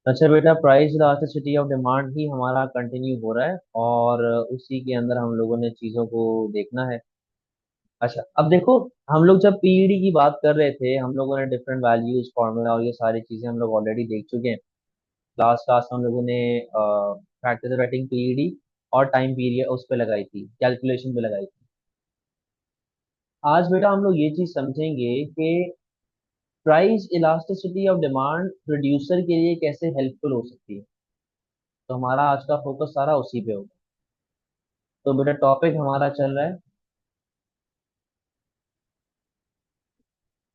अच्छा बेटा, price elasticity of demand ही हमारा कंटिन्यू हो रहा है और उसी के अंदर हम लोगों ने चीजों को देखना है। अच्छा अब देखो, हम लोग जब पीईडी की बात कर रहे थे हम लोगों ने डिफरेंट वैल्यूज फार्मूला और ये सारी चीजें हम लोग ऑलरेडी देख चुके हैं। लास्ट क्लास हम लोगों ने फैक्टर रेटिंग पीईडी और टाइम पीरियड उस पे लगाई थी, कैलकुलेशन पे लगाई थी। आज बेटा हम लोग ये चीज समझेंगे कि price elasticity of demand producer के लिए कैसे हेल्पफुल हो सकती है। तो हमारा आज का फोकस सारा उसी पे होगा। तो बेटा टॉपिक हमारा चल रहा है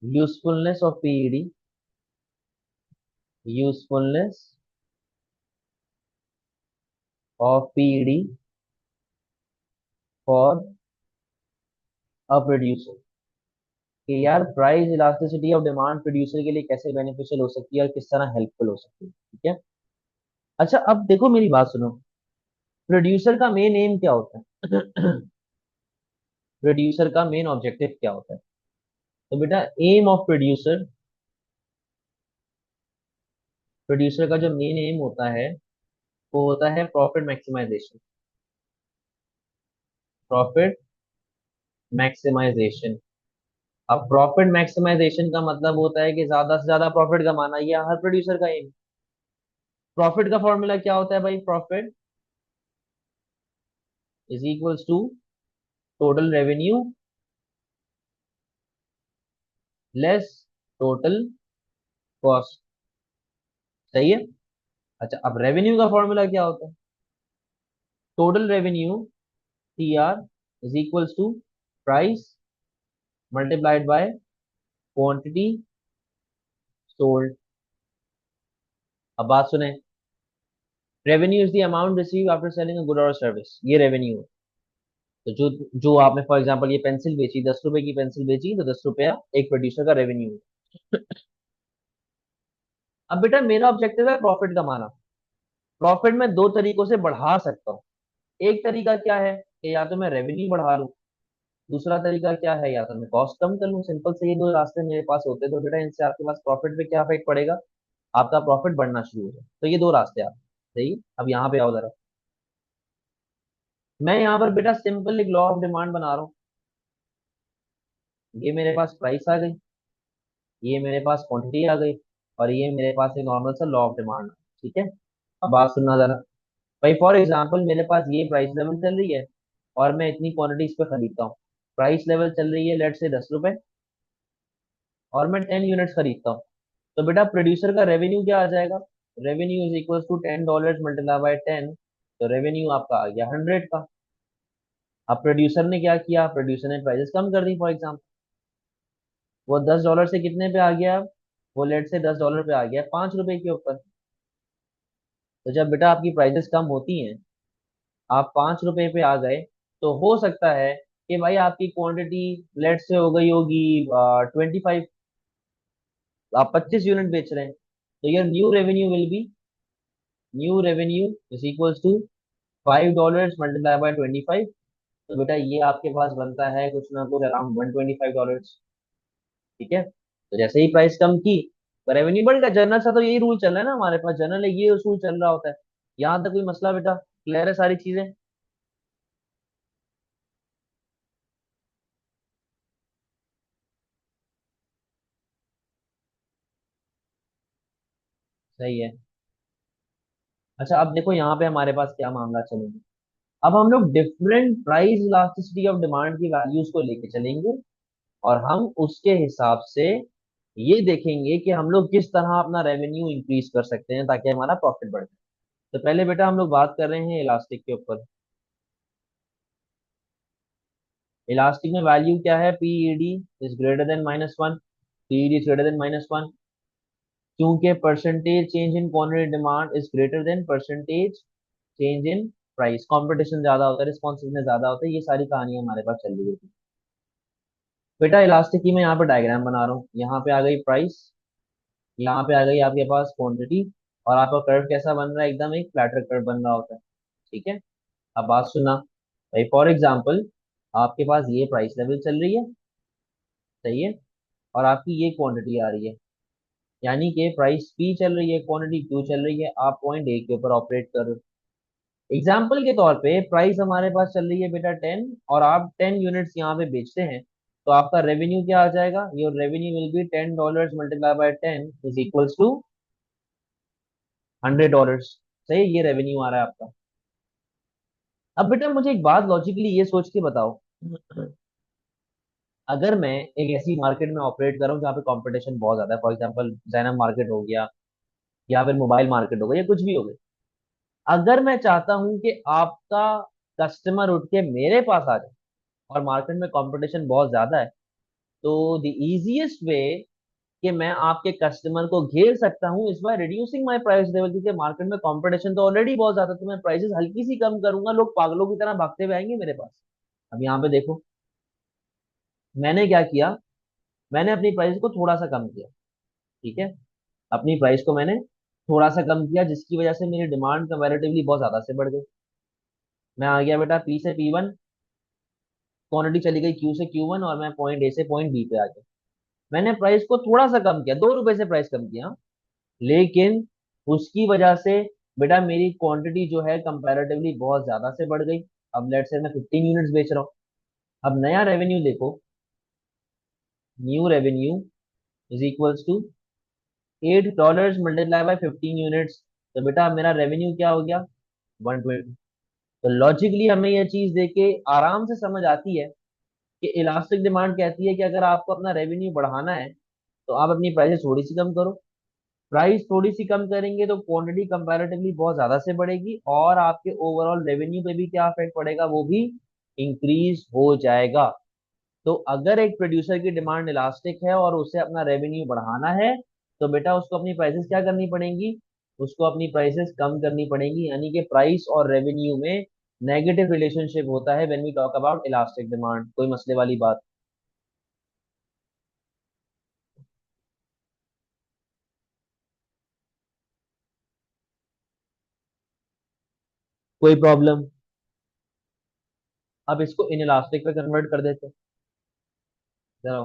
usefulness of PED, usefulness of PED for a producer. कि यार price elasticity of demand producer के लिए कैसे बेनिफिशियल हो सकती है और किस तरह हेल्पफुल हो सकती है, ठीक है। अच्छा अब देखो मेरी बात सुनो, प्रोड्यूसर का मेन एम क्या होता है? प्रोड्यूसर का मेन ऑब्जेक्टिव क्या होता है? तो बेटा एम ऑफ प्रोड्यूसर, प्रोड्यूसर का जो मेन एम होता है वो होता है प्रॉफिट मैक्सिमाइजेशन। Profit maximization. अब प्रॉफिट मैक्सिमाइजेशन का मतलब होता है कि ज्यादा से ज्यादा प्रॉफिट कमाना, ये हर प्रोड्यूसर का एम। प्रॉफिट का फॉर्मूला क्या होता है भाई? Profit is equals to total revenue less total cost. सही है। अच्छा अब रेवेन्यू का फॉर्मूला क्या होता है? Total revenue T R is equals to price multiplied by quantity sold. अब बात सुने, revenue is the amount receive after selling a good और सर्विस, ये रेवेन्यू है। तो जो जो आपने फॉर एग्जांपल ये पेंसिल बेची, 10 रुपए की पेंसिल बेची, तो 10 रुपया एक प्रोड्यूसर का रेवेन्यू है। अब बेटा मेरा ऑब्जेक्टिव है प्रॉफिट कमाना। प्रॉफिट मैं दो तरीकों से बढ़ा सकता हूँ। एक तरीका क्या है कि या तो मैं रेवेन्यू बढ़ा लूँ, दूसरा तरीका क्या है या तो मैं कॉस्ट कम कर लूँ। सिंपल से ये दो रास्ते मेरे पास होते हैं। तो बेटा इनसे आपके पास प्रॉफिट पे क्या इफेक्ट पड़ेगा? आपका प्रॉफिट बढ़ना शुरू हो जाए। तो ये दो रास्ते आप, सही है। अब यहाँ पे आओ जरा, मैं यहाँ पर बेटा सिंपल एक लॉ ऑफ डिमांड बना रहा हूँ। ये मेरे पास प्राइस आ गई, ये मेरे पास क्वांटिटी आ गई, और ये मेरे पास एक नॉर्मल सा लॉ ऑफ डिमांड। ठीक है। अब बात सुनना जरा भाई, फॉर एग्जाम्पल मेरे पास ये प्राइस लेवल चल रही है और मैं इतनी क्वांटिटी इस पे खरीदता हूँ। प्राइस लेवल चल रही है लेट से 10 रुपए, और मैं 10 यूनिट्स खरीदता हूँ। तो बेटा प्रोड्यूसर का रेवेन्यू क्या आ जाएगा? Revenue is equal to $10 multiply by 10। तो रेवेन्यू आपका आ गया 100 का। अब प्रोड्यूसर ने क्या किया? प्रोड्यूसर ने प्राइसेस कम कर दी। फॉर एग्जाम्पल वो $10 से कितने पे आ गया? वो लेट से $10 पे आ गया 5 रुपए के ऊपर। तो जब बेटा आपकी प्राइसेस कम होती हैं, आप 5 रुपए पे आ गए, तो हो सकता है कि भाई आपकी क्वांटिटी लेट से हो गई होगी 25, आप 25 यूनिट बेच रहे हैं। तो your new revenue will be, new revenue is equals to $5 multiply by 25। तो बेटा ये आपके पास बनता है कुछ ना कुछ अराउंड $125। ठीक है। तो जैसे ही प्राइस कम की तो रेवेन्यू बढ़ गया। जनरल सा तो यही रूल चल रहा है ना हमारे पास, जनरल ये रूल चल रहा होता है। यहाँ तक कोई मसला बेटा? क्लियर है सारी चीजें? सही है। अच्छा अब देखो यहाँ पे हमारे पास क्या मामला चलेगा। अब हम लोग different price elasticity of demand की वैल्यूज को लेके चलेंगे, और हम उसके हिसाब से ये देखेंगे कि हम लोग किस तरह अपना रेवेन्यू इंक्रीज कर सकते हैं ताकि हमारा प्रॉफिट बढ़े। तो पहले बेटा हम लोग बात कर रहे हैं इलास्टिक के ऊपर। इलास्टिक में वैल्यू क्या है? PED is greater than -1। PED is greater than -1 क्योंकि percentage change in quantity demand is greater than percentage change in price. Competition ज्यादा होता है, रिस्पॉन्सिवनेस ज्यादा होता है, ये सारी कहानी हमारे पास चल रही होती है। बेटा इलास्टिक की मैं यहाँ पे डायग्राम बना रहा हूँ। यहाँ पे आ गई प्राइस, यहाँ पे आ गई आपके पास क्वांटिटी, और आपका कर्व कैसा बन रहा है? एकदम एक फ्लैटर कर्व बन रहा होता है। ठीक है। अब बात सुना भाई, फॉर एग्जाम्पल आपके पास ये प्राइस लेवल चल रही है, सही है, और आपकी ये क्वांटिटी आ रही है। यानी कि प्राइस पी चल रही है, क्वांटिटी क्यू चल रही है, आप पॉइंट ए के ऊपर ऑपरेट कर रहे हो। एग्जाम्पल के तौर पे प्राइस हमारे पास चल रही है बेटा 10, और आप 10 यूनिट्स यहाँ पे बेचते हैं, तो आपका रेवेन्यू क्या आ जाएगा? Your revenue will be $10 multiply by 10 is equals to $100। सही है, ये रेवेन्यू आ रहा है आपका। अब बेटा मुझे एक बात लॉजिकली ये सोच के बताओ, अगर मैं एक ऐसी मार्केट में ऑपरेट कर रहा हूँ जहाँ पे कंपटीशन बहुत ज्यादा है, फॉर एग्जांपल जैनम मार्केट हो गया, या फिर मोबाइल मार्केट हो गया, या कुछ भी हो गया, अगर मैं चाहता हूँ कि आपका कस्टमर उठ के मेरे पास आ जाए और मार्केट में कंपटीशन बहुत ज्यादा है, तो द इजीएस्ट वे कि मैं आपके कस्टमर को घेर सकता हूँ इस by reducing my price level, क्योंकि मार्केट में कंपटीशन तो ऑलरेडी बहुत ज्यादा है, तो मैं प्राइसेस हल्की सी कम करूंगा, लोग पागलों की तरह भागते हुए आएंगे मेरे पास। अब यहाँ पे देखो, मैंने क्या किया, मैंने अपनी प्राइस को थोड़ा सा कम किया। ठीक है, अपनी प्राइस को मैंने थोड़ा सा कम किया, जिसकी वजह से मेरी डिमांड कंपैरेटिवली बहुत ज्यादा से बढ़ गई। मैं आ गया बेटा पी से P1, क्वांटिटी चली गई क्यू से Q1, और मैं पॉइंट ए से पॉइंट बी पे आ गया। मैंने प्राइस को थोड़ा सा कम किया, 2 रुपए से प्राइस कम किया, लेकिन उसकी वजह से बेटा मेरी क्वांटिटी जो है कंपैरेटिवली बहुत ज्यादा से बढ़ गई। अब लेट से मैं 15 यूनिट्स बेच रहा हूँ। अब नया रेवेन्यू देखो, new revenue is equals to $8 multiply by 15 units, तो बेटा मेरा रेवेन्यू क्या हो गया? 120। तो लॉजिकली हमें यह चीज देख के आराम से समझ आती है कि इलास्टिक डिमांड कहती है कि अगर आपको अपना रेवेन्यू बढ़ाना है, तो आप अपनी प्राइसेस थोड़ी सी कम करो। प्राइस थोड़ी सी कम करेंगे तो क्वांटिटी कंपैरेटिवली बहुत ज्यादा से बढ़ेगी, और आपके ओवरऑल रेवेन्यू पे भी क्या इफेक्ट पड़ेगा? वो भी इंक्रीज हो जाएगा। तो अगर एक प्रोड्यूसर की डिमांड इलास्टिक है और उसे अपना रेवेन्यू बढ़ाना है, तो बेटा उसको अपनी प्राइसेस क्या करनी पड़ेंगी? उसको अपनी प्राइसेस कम करनी पड़ेंगी, यानी कि प्राइस और रेवेन्यू में नेगेटिव रिलेशनशिप होता है when we talk about elastic demand. कोई मसले वाली बात? कोई प्रॉब्लम? अब इसको इन इलास्टिक पे कन्वर्ट कर देते हैं जरा।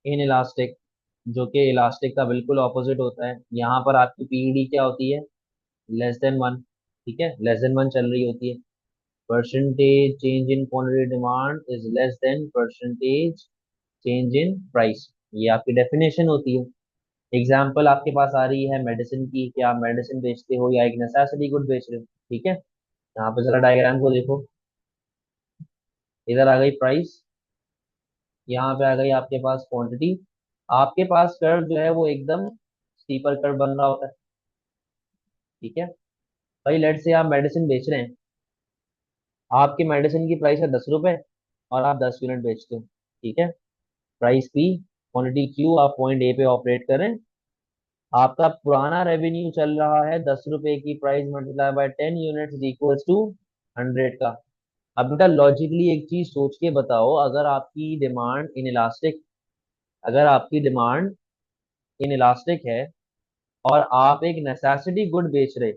इन इलास्टिक, जो कि इलास्टिक का बिल्कुल ऑपोजिट होता है, यहाँ पर आपकी पीईडी क्या होती है? Less than 1। ठीक है, लेस देन 1 चल रही होती है। Percentage change in quantity demand is less than percentage change in price, ये आपकी डेफिनेशन होती है। एग्जाम्पल आपके पास आ रही है मेडिसिन की, कि आप मेडिसिन बेचते हो या एक नेसेसिटी गुड बेच रहे हो। ठीक है, यहाँ पे जरा डायग्राम को देखो, इधर आ गई प्राइस, यहाँ पे आ गई आपके पास क्वांटिटी। आपके पास कर्व जो है वो एकदम स्टीपर कर्व बन रहा होता है। ठीक है भाई, लेट से आप मेडिसिन बेच रहे हैं, आपकी मेडिसिन की प्राइस है 10 रुपए, और आप 10 यूनिट बेचते हो। ठीक है, प्राइस पी, क्वांटिटी क्यू, आप पॉइंट ए पे ऑपरेट करें। आपका पुराना रेवेन्यू चल रहा है 10 रुपए की price multiply by 10 unit equals to 100 का। अब बेटा लॉजिकली एक चीज सोच के बताओ, अगर आपकी डिमांड इन इलास्टिक, अगर आपकी डिमांड इन इलास्टिक है, और आप एक नेसेसिटी गुड बेच रहे,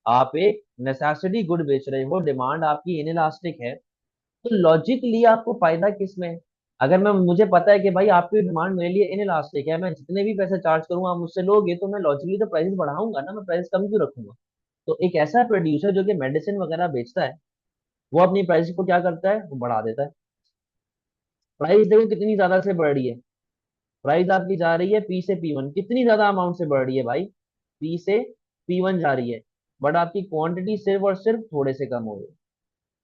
आप एक नेसेसिटी गुड बेच रहे हो, डिमांड आपकी इन इलास्टिक है, तो लॉजिकली आपको फायदा किस में है? अगर मैं, मुझे पता है कि भाई आपकी डिमांड मेरे लिए इन इलास्टिक है, मैं जितने भी पैसे चार्ज करूंगा आप मुझसे लोगे, तो मैं लॉजिकली तो प्राइस बढ़ाऊंगा ना, मैं प्राइस कम क्यों रखूंगा? तो एक ऐसा प्रोड्यूसर जो कि मेडिसिन वगैरह बेचता है, वो अपनी प्राइस को क्या करता है? वो बढ़ा देता है। प्राइस देखो कितनी ज्यादा से बढ़ रही है, प्राइस आपकी जा रही है पी से P1, कितनी ज्यादा अमाउंट से बढ़ रही है भाई, पी से P1 जा रही है, बट आपकी क्वांटिटी सिर्फ और सिर्फ थोड़े से कम हो रही है।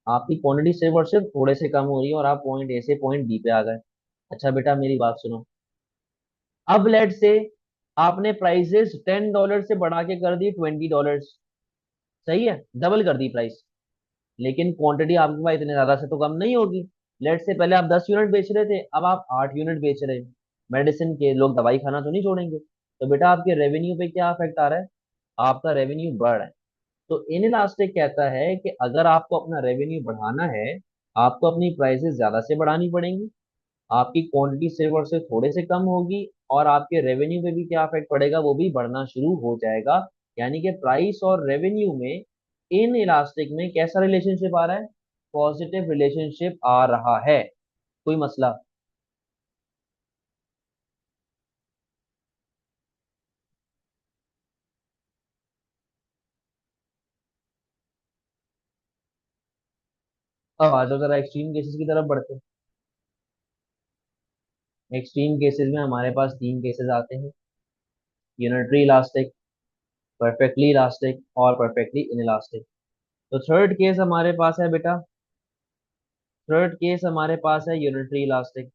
आपकी क्वांटिटी सिर्फ और सिर्फ थोड़े से कम हो रही है, और आप पॉइंट ए से पॉइंट बी पे आ गए। अच्छा बेटा मेरी बात सुनो, अब लेट से आपने प्राइसेस $10 से बढ़ा के कर दी $20। सही है, डबल कर दी प्राइस, लेकिन क्वांटिटी आपके पास इतने ज्यादा से तो कम नहीं होगी। लेट से पहले आप 10 यूनिट बेच रहे थे, अब आप 8 यूनिट बेच रहे हैं। मेडिसिन के लोग दवाई खाना तो नहीं छोड़ेंगे, तो बेटा आपके रेवेन्यू पे क्या इफेक्ट आ रहा है? आपका रेवेन्यू बढ़ रहा है। तो इन इलास्टिक कहता है कि अगर आपको अपना रेवेन्यू बढ़ाना है, आपको अपनी प्राइसेस ज्यादा से बढ़ानी पड़ेंगी, आपकी क्वांटिटी सिर्फ और सिर्फ थोड़े से कम होगी, और आपके रेवेन्यू पे भी क्या इफेक्ट पड़ेगा? वो भी बढ़ना शुरू हो जाएगा। यानी कि प्राइस और रेवेन्यू में, इन इलास्टिक में कैसा रिलेशनशिप आ रहा है? पॉजिटिव रिलेशनशिप आ रहा है। कोई मसला? अब आ जाओ जरा एक्सट्रीम केसेस की तरफ बढ़ते हैं। एक्सट्रीम केसेस में हमारे पास तीन केसेस आते हैं, यूनिटरी इलास्टिक, परफेक्टली इलास्टिक और परफेक्टली इनइलास्टिक। तो थर्ड केस हमारे पास है बेटा, थर्ड केस हमारे पास है यूनिटरी इलास्टिक,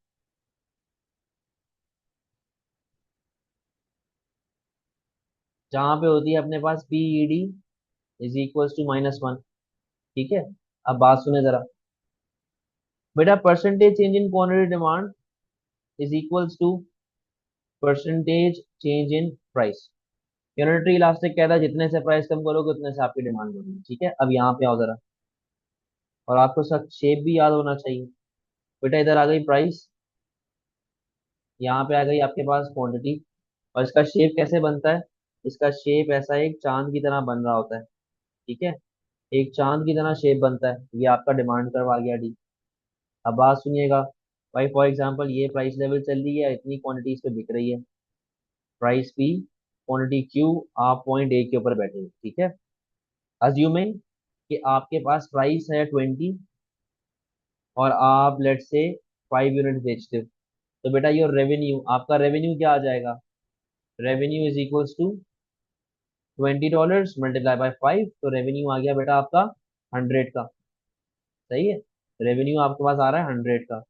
जहां पे होती है अपने पास पीईडी इज इक्वल टू -1। ठीक है, अब बात सुने जरा बेटा, percentage change in quantity demand is equals to percentage change in price. Unitary elastic कहता है जितने से प्राइस कम करोगे उतने से आपकी डिमांड बढ़ेगी। ठीक है, अब यहाँ पे आओ जरा, और आपको सब शेप भी याद होना चाहिए। बेटा इधर आ गई प्राइस, यहाँ पे आ गई आपके पास क्वांटिटी, और इसका शेप कैसे बनता है? इसका शेप ऐसा एक चांद की तरह बन रहा होता है। ठीक है, एक चांद की तरह शेप बनता है, ये आपका डिमांड कर्व आ गया डी। अब बात सुनिएगा भाई, फॉर एग्जांपल ये प्राइस लेवल चल रही है, इतनी क्वांटिटी इस पे बिक रही है, प्राइस पी, क्वांटिटी क्यू, आप पॉइंट ए के ऊपर बैठे हो। ठीक है, अज्यूमिंग कि आपके पास प्राइस है 20 और आप लेट से 5 यूनिट बेचते हो, तो बेटा ये रेवेन्यू, आपका रेवेन्यू क्या आ जाएगा? Revenue is equals to $20 multiply by 5, तो रेवेन्यू आ गया बेटा आपका 100 का। सही है, रेवेन्यू आपके पास आ रहा है 100 का।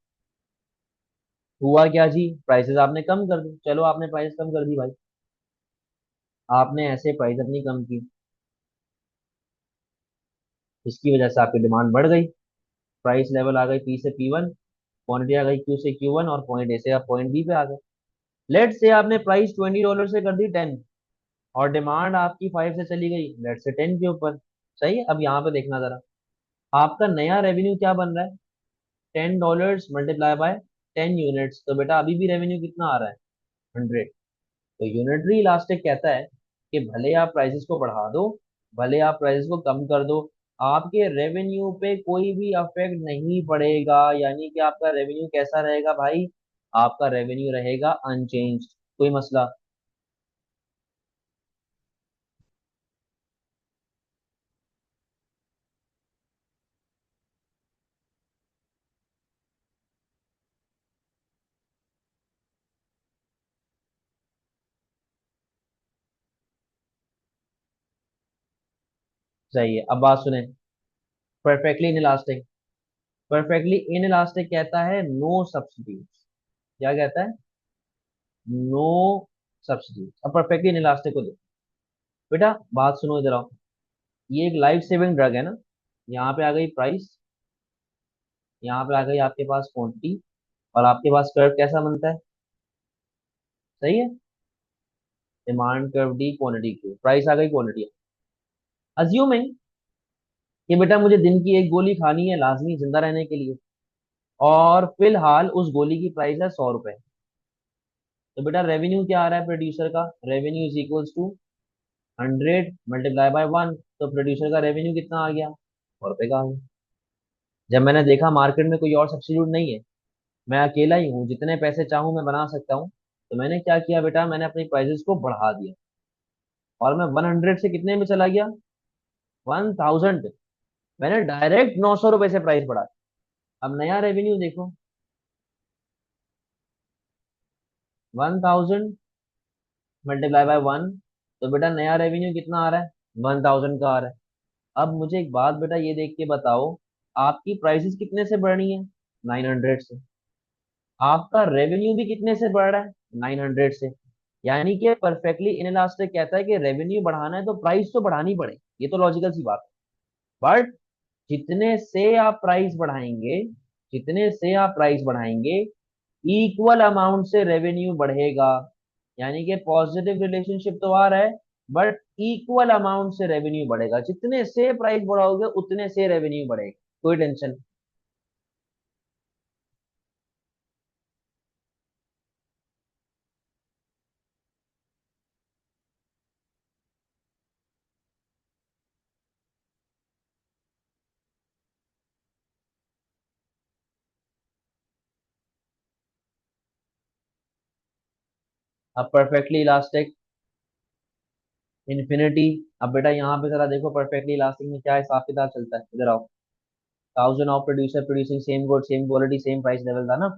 हुआ क्या जी, प्राइसेस आपने कम कर दी, चलो आपने प्राइस कम कर दी भाई, आपने ऐसे प्राइस अपनी कम की, इसकी वजह से आपकी डिमांड बढ़ गई, प्राइस लेवल आ गई पी से P1, क्वांटिटी आ गई क्यू से Q1, और पॉइंट ए से आप पॉइंट बी पे आ गए। लेट से आपने प्राइस $20 से कर दी 10, और डिमांड आपकी 5 से चली गई लेट से 10 के ऊपर। सही है, अब यहाँ पे देखना जरा, आपका नया रेवेन्यू क्या बन रहा है? $10 मल्टीप्लाई बाय 10 यूनिट्स, तो बेटा अभी भी रेवेन्यू कितना आ रहा है? 100। तो यूनिटरी इलास्टिक कहता है कि भले आप प्राइसेस को बढ़ा दो, भले आप प्राइसेस को कम कर दो, आपके रेवेन्यू पे कोई भी अफेक्ट नहीं पड़ेगा। यानी कि आपका रेवेन्यू कैसा रहेगा भाई? आपका रेवेन्यू रहेगा अनचेंज, कोई मसला? सही है, अब बात सुने, परफेक्टली इनइलास्टिक, परफेक्टली इनइलास्टिक कहता है नो सब्स्टिट्यूट। क्या कहता है? No substitute. अब परफेक्टली इनइलास्टिक को देखो बेटा, बात सुनो इधर आओ, ये एक लाइफ सेविंग ड्रग है ना, यहाँ पे आ गई प्राइस, यहाँ पे आ गई आपके पास क्वांटिटी, और आपके पास कर्व कैसा बनता है? सही है, demand curve D, quantity Q, price आ गई, क्वांटिटी। अज्यूमिंग कि बेटा मुझे दिन की एक गोली खानी है लाजमी जिंदा रहने के लिए, और फिलहाल उस गोली की प्राइस है 100 रुपए, तो बेटा रेवेन्यू क्या आ रहा है प्रोड्यूसर का? Revenue is equals to 100 multiply by 1, तो प्रोड्यूसर का रेवेन्यू कितना आ गया? 100 रुपए का आ गया। जब मैंने देखा मार्केट में कोई और सब्स्टिट्यूट नहीं है, मैं अकेला ही हूँ, जितने पैसे चाहूँ मैं बना सकता हूँ, तो मैंने क्या किया बेटा, मैंने अपनी प्राइसेस को बढ़ा दिया, और मैं 100 से कितने में चला गया? 1000। मैंने डायरेक्ट 900 रुपए से प्राइस बढ़ा। अब नया रेवेन्यू देखो, 1000 मल्टीप्लाई बाय 1, तो बेटा नया रेवेन्यू कितना आ रहा है? 1000 का आ रहा है। अब मुझे एक बात बेटा ये देख के बताओ, आपकी प्राइसेस कितने से बढ़ रही है? 900 से। आपका रेवेन्यू भी कितने से बढ़ रहा है? 900 से। यानी कि परफेक्टली इनइलास्टिक कहता है कि रेवेन्यू बढ़ाना है तो प्राइस तो बढ़ानी पड़े, ये तो लॉजिकल सी बात है। बट जितने से आप प्राइस बढ़ाएंगे, जितने से आप प्राइस बढ़ाएंगे, इक्वल अमाउंट से रेवेन्यू बढ़ेगा। यानी कि पॉजिटिव रिलेशनशिप तो आ रहा है, बट इक्वल अमाउंट से रेवेन्यू बढ़ेगा, जितने से प्राइस बढ़ाओगे उतने से रेवेन्यू बढ़ेगा। कोई टेंशन? अब परफेक्टली इलास्टिक, इन्फिनिटी। अब बेटा यहाँ पे जरा देखो परफेक्टली इलास्टिक में क्या हिसाब किताब चलता है, इधर आओ। Thousand of producer producing same good same quality same price level था ना।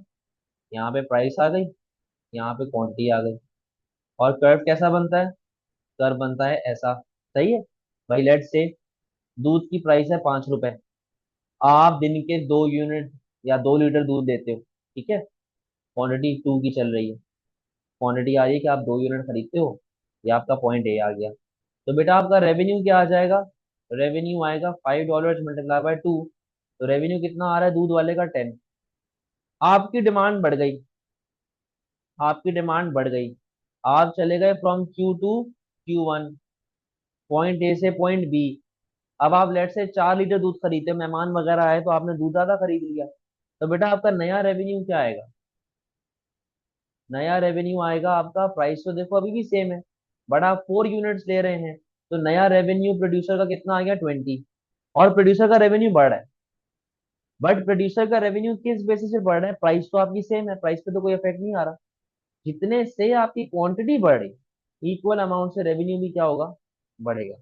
यहाँ पे प्राइस आ गई, यहाँ पे क्वांटिटी आ गई। और कर्व कैसा बनता है? कर्व बनता है ऐसा। सही है भाई। लेट्स से दूध की प्राइस है 5 रुपए। आप दिन के 2 यूनिट या 2 लीटर दूध देते हो, ठीक है। क्वांटिटी 2 की चल रही है। क्वांटिटी आ रही है कि आप 2 यूनिट खरीदते हो। ये आपका पॉइंट ए आ गया। तो बेटा आपका रेवेन्यू क्या आ जाएगा? रेवेन्यू आएगा $5 मल्टीप्लाई बाय 2। तो रेवेन्यू कितना आ रहा है दूध वाले का? 10। आपकी डिमांड बढ़ गई, आपकी डिमांड बढ़ गई। आप चले गए from Q2 Q1, point A से पॉइंट बी। अब आप लेट से 4 लीटर दूध खरीदते हो, मेहमान वगैरह आए तो आपने दूध ज्यादा खरीद लिया। तो बेटा आपका नया रेवेन्यू क्या आएगा? नया रेवेन्यू आएगा आपका, प्राइस तो देखो अभी भी सेम है, बट आप 4 यूनिट्स ले रहे हैं। तो नया रेवेन्यू प्रोड्यूसर का कितना आ गया? 20। और प्रोड्यूसर का रेवेन्यू बढ़ रहा है। बट प्रोड्यूसर का रेवेन्यू किस बेसिस से बढ़ रहा है? प्राइस तो आपकी सेम है, प्राइस पे तो कोई इफेक्ट नहीं आ रहा। जितने से आपकी क्वांटिटी बढ़ रही, इक्वल अमाउंट से रेवेन्यू भी क्या होगा? बढ़ेगा।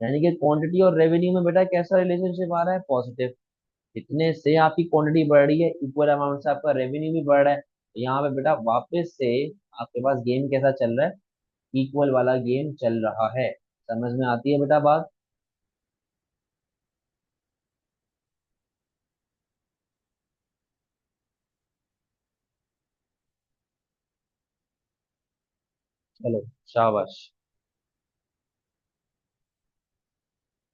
यानी कि क्वांटिटी और रेवेन्यू में बेटा कैसा रिलेशनशिप आ रहा है? पॉजिटिव। जितने से आपकी क्वांटिटी बढ़ रही है, इक्वल अमाउंट से आपका रेवेन्यू भी बढ़ रहा है। तो यहाँ पे बेटा वापस से आपके पास गेम कैसा चल रहा है? इक्वल वाला गेम चल रहा है। समझ में आती है बेटा बात? चलो, शाबाश।